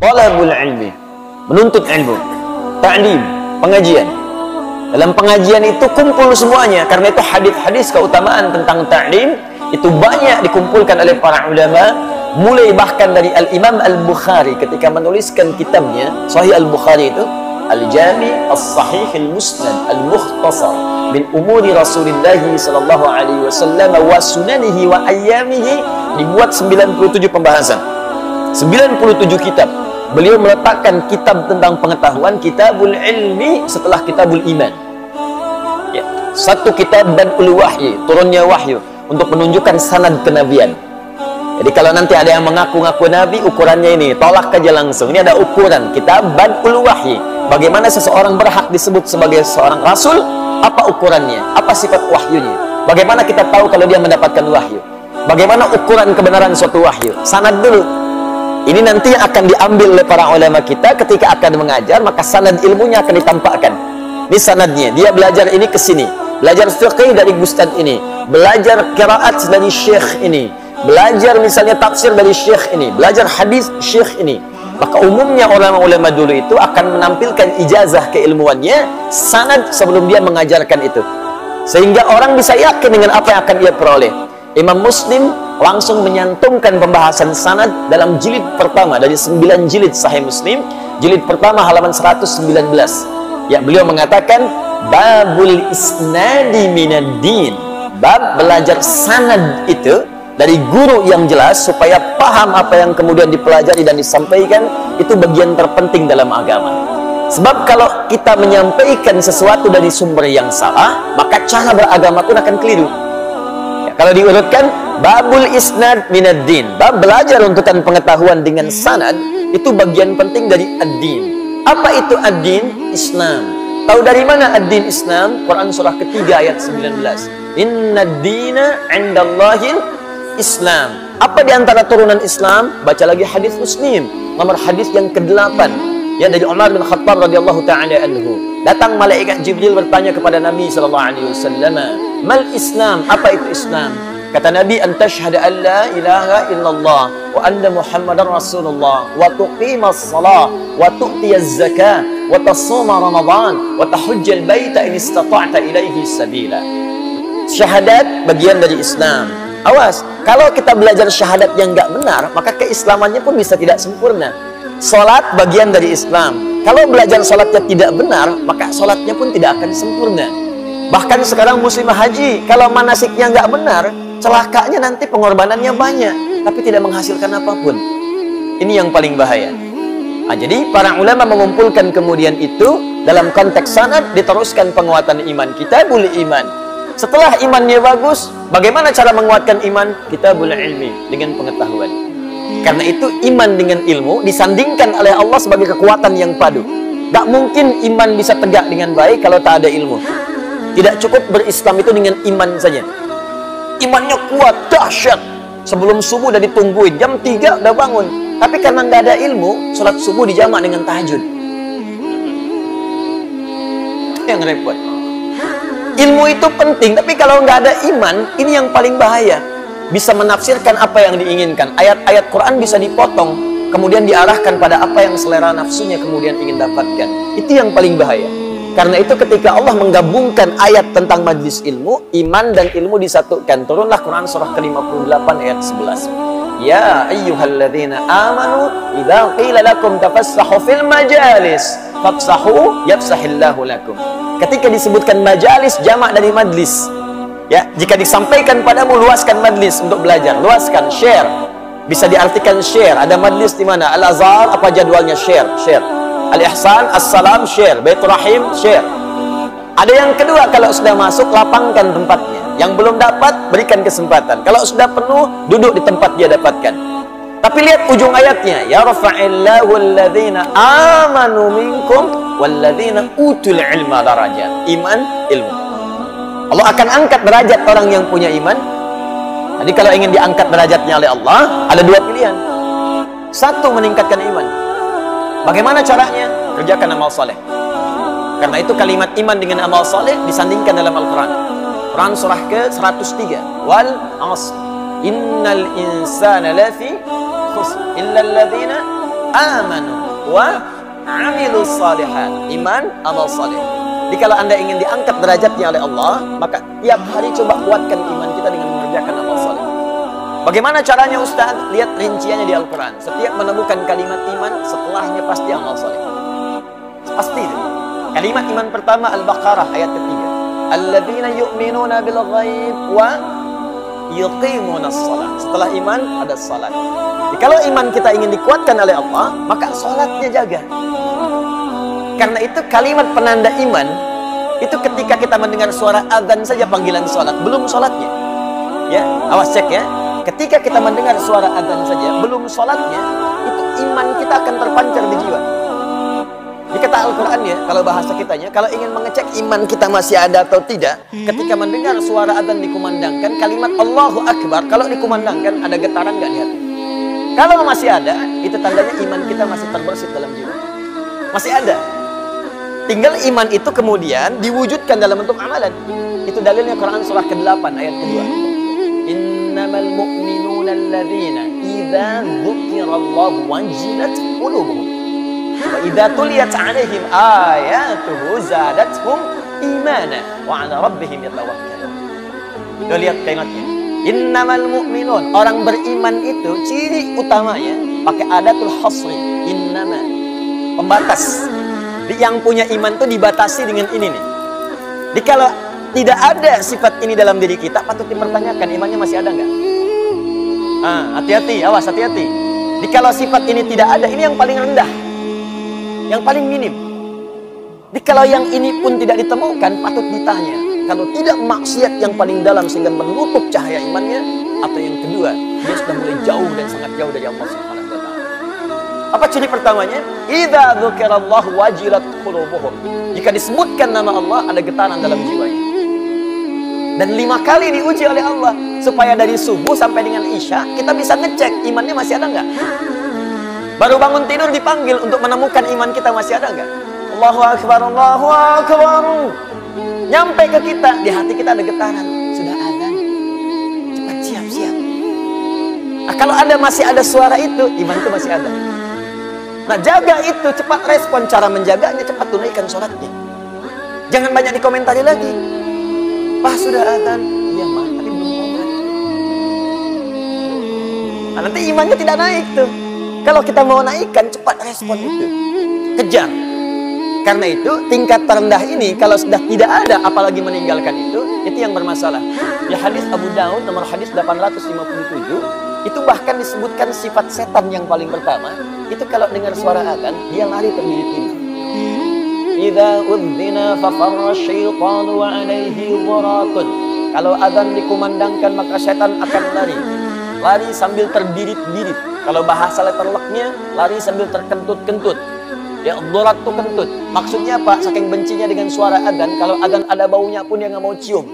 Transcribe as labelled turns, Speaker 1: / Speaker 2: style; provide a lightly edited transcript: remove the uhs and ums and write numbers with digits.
Speaker 1: talabul ilmi, menuntut ilmu, ta'lim, pengajian. Dalam pengajian itu kumpul semuanya. Karena itu hadis-hadis keutamaan tentang ta'lim itu banyak dikumpulkan oleh para ulama, mulai bahkan dari Al-Imam Al-Bukhari ketika menuliskan kitabnya Sahih Al-Bukhari itu Al-Jami As-Sahih Al-Musnad Al-Mukhtasar min umuri Rasulullah sallallahu alaihi wasallam wa sunanihi wa ayyamihi, dibuat 97 pembahasan, 97 kitab. Beliau meletakkan kitab tentang pengetahuan, kitabul ilmi, setelah kitabul iman. Ya, satu kitab Badul Wahyi, turunnya wahyu, untuk menunjukkan sanad kenabian. Jadi kalau nanti ada yang mengaku-ngaku nabi, ukurannya ini, tolak aja langsung. Ini ada ukuran, kitab Badul Wahyi. Bagaimana seseorang berhak disebut sebagai seorang rasul? Apa ukurannya? Apa sifat wahyunya? Bagaimana kita tahu kalau dia mendapatkan wahyu? Bagaimana ukuran kebenaran suatu wahyu? Sanad dulu. Ini nanti akan diambil oleh para ulama kita ketika akan mengajar, maka sanad ilmunya akan ditampakkan. Ini sanadnya, dia belajar ini ke sini, belajar fiqh dari ustaz ini, belajar qiraat dari syekh ini, belajar misalnya tafsir dari syekh ini, belajar hadis syekh ini. Maka umumnya ulama-ulama dulu itu akan menampilkan ijazah keilmuannya, sanad sebelum dia mengajarkan itu, sehingga orang bisa yakin dengan apa yang akan dia peroleh. Imam Muslim langsung menyantumkan pembahasan sanad dalam jilid pertama dari 9 jilid Sahih Muslim, jilid pertama halaman 119. Ya, beliau mengatakan babul isnadi minad din, bab belajar sanad itu dari guru yang jelas supaya paham apa yang kemudian dipelajari dan disampaikan, itu bagian terpenting dalam agama. Sebab kalau kita menyampaikan sesuatu dari sumber yang salah, maka cara beragama pun akan keliru. Kalau diurutkan, babul isnad minad din, bab belajar runtutan pengetahuan dengan sanad, itu bagian penting dari ad-din. Apa itu ad-din? Islam. Tahu dari mana ad-din Islam? Quran surah ketiga ayat 19. Innad dina 'indallahil Islam. Apa di antara turunan Islam? Baca lagi hadis Muslim, nomor hadis yang ke-8. Ya, dari Umar bin Khattab radhiyallahu taala anhu. Datang malaikat Jibril bertanya kepada Nabi sallallahu alaihi wasallam, "Mal Islam?" Apa itu Islam? Kata Nabi, "An tashhadu an la ilaha illallah wa anna Muhammadar Rasulullah wa tuqimas shalah wa tu'tiyaz zakah wa tasuma Ramadan wa tahujjal baita in istata'ta ilaihi sabila." Syahadat bagian dari Islam. Awas, kalau kita belajar syahadat yang enggak benar, maka keislamannya pun bisa tidak sempurna. Salat bagian dari Islam. Kalau belajar salatnya tidak benar, maka salatnya pun tidak akan sempurna. Bahkan sekarang muslimah haji, kalau manasiknya nggak benar, celakanya nanti pengorbanannya banyak, tapi tidak menghasilkan apapun. Ini yang paling bahaya. Nah, jadi para ulama mengumpulkan kemudian itu dalam konteks sanad, diteruskan penguatan iman, kitabul iman. Setelah imannya bagus, bagaimana cara menguatkan iman? Kitabul ilmi, dengan pengetahuan. Karena itu iman dengan ilmu disandingkan oleh Allah sebagai kekuatan yang padu. Gak mungkin iman bisa tegak dengan baik kalau tak ada ilmu. Tidak cukup berislam itu dengan iman saja. Imannya kuat, dahsyat. Sebelum subuh udah ditungguin, jam 3 udah bangun. Tapi karena nggak ada ilmu, sholat subuh dijamak dengan tahajud. Yang repot. Ilmu itu penting, tapi kalau nggak ada iman, ini yang paling bahaya. Bisa menafsirkan apa yang diinginkan. Ayat-ayat Quran bisa dipotong, kemudian diarahkan pada apa yang selera nafsunya kemudian ingin dapatkan. Itu yang paling bahaya. Karena itu ketika Allah menggabungkan ayat tentang majlis ilmu, iman dan ilmu disatukan. Turunlah Quran surah ke-58 ayat 11. Ya ayyuhalladzina amanu idza qila lakum tafassahu fil majalis fafsahu yafsahillahu lakum. Ketika disebutkan majalis, jamak dari majlis. Ya, jika disampaikan padamu, luaskan majlis untuk belajar, luaskan, share. Bisa diartikan share. Ada majlis di mana? Al-Azhar, apa jadwalnya? Share. Al-Ihsan, As-Salam, share. Baitur Rahim, share. Ada yang kedua, kalau sudah masuk, lapangkan tempatnya. Yang belum dapat, berikan kesempatan. Kalau sudah penuh, duduk di tempat dia dapatkan. Tapi lihat ujung ayatnya. Ya rafa'illahu alladhina amanu minkum walladhina utul ilma darajat. Iman, ilmu. Allah akan angkat derajat orang yang punya iman. Jadi kalau ingin diangkat derajatnya oleh Allah, ada dua pilihan. Satu, meningkatkan iman. Bagaimana caranya? Kerjakan amal saleh. Karena itu kalimat iman dengan amal saleh disandingkan dalam Al-Quran. Quran surah ke-103. Wal 'ashr. Innal insana lafi khusr illa alladhina amanu wa amilus salihat. Iman, amal saleh. Jadi kalau Anda ingin diangkat derajatnya oleh Allah, maka tiap hari coba kuatkan iman kita dengan mengerjakan amal saleh. Bagaimana caranya Ustaz? Lihat rinciannya di Al-Quran. Setiap menemukan kalimat iman, setelahnya pasti amal saleh. Pasti itu. Kalimat iman pertama Al-Baqarah ayat ketiga. Alladzina yu'minuna bil ghaib wa yuqimunas shalah. Setelah iman ada salat. Jadi kalau iman kita ingin dikuatkan oleh Allah, maka salatnya jaga. Karena itu kalimat penanda iman itu ketika kita mendengar suara azan saja panggilan salat, belum salatnya. Ya, awas cek ya. Ketika kita mendengar suara azan saja, belum salatnya, itu iman kita akan terpancar di jiwa. Di kata Al-Quran ya, kalau bahasa kitanya, kalau ingin mengecek iman kita masih ada atau tidak, ketika mendengar suara azan dikumandangkan, kalimat Allahu Akbar, kalau dikumandangkan ada getaran nggak di hati? Kalau masih ada, itu tandanya iman kita masih terbersit dalam jiwa. Masih ada. Tinggal iman itu kemudian diwujudkan dalam bentuk amalan. Itu dalilnya Quran surah ke-8 ayat kedua. Innamal mu'minuna alladzina idza dzukirallahu wajilat qulubuhum wa idza tuliyat 'alaihim ayatuhu zadatuhum imana wa 'ala rabbihim yatawakkalun. Kita lihat kalimatnya. Innamal mu'minun, orang beriman itu ciri utamanya pakai adatul hasri. Innama, pembatas. Yang punya iman itu dibatasi dengan ini nih. Jadi kalau tidak ada sifat ini dalam diri kita, patut dipertanyakan imannya masih ada nggak? Hati-hati, awas, hati-hati. Jadi kalau sifat ini tidak ada, ini yang paling rendah, yang paling minim. Jadi kalau yang ini pun tidak ditemukan, patut ditanya. Kalau tidak maksiat yang paling dalam sehingga menutup cahaya imannya, atau yang kedua, dia sudah mulai jauh dan sangat jauh dari Allah Subhanahu wa Ta'ala. Apa ciri pertamanya? Idza dzukirallahu wajilat qulubuhum. Jika disebutkan nama Allah, ada getaran dalam jiwanya. Dan 5 kali diuji oleh Allah supaya dari subuh sampai dengan isya kita bisa ngecek imannya masih ada nggak. Baru bangun tidur dipanggil untuk menemukan iman kita masih ada nggak. Allahu Akbar, Allahu Akbar. Nyampe ke kita, di hati kita ada getaran. Sudah azan, cepat siap-siap. Nah, kalau masih ada suara itu, iman itu masih ada. Nah, jaga itu, cepat respon. Cara menjaganya, cepat tunaikan sholatnya. Jangan banyak dikomentari lagi. Pak, sudah azan. Iya, mah, tapi belum komat. Nah, nanti imannya tidak naik tuh. Kalau kita mau naikkan, cepat respon itu. Kejar. Karena itu, tingkat terendah ini, kalau sudah tidak ada, apalagi meninggalkan itu yang bermasalah. Ya, hadis Abu Daud, nomor hadis 857, itu bahkan disebutkan sifat setan yang paling pertama. Itu kalau dengar suara azan, dia lari terbirit-birit. Idza udzina fafarra syaitanu wa alaihi dhuratun. Kalau azan dikumandangkan maka setan akan lari. Lari sambil terbirit-birit. Kalau bahasa letterlocknya, lari sambil terkentut-kentut. Ya, dhurat itu kentut. Maksudnya apa? Saking bencinya dengan suara azan, kalau azan ada baunya pun dia nggak mau cium.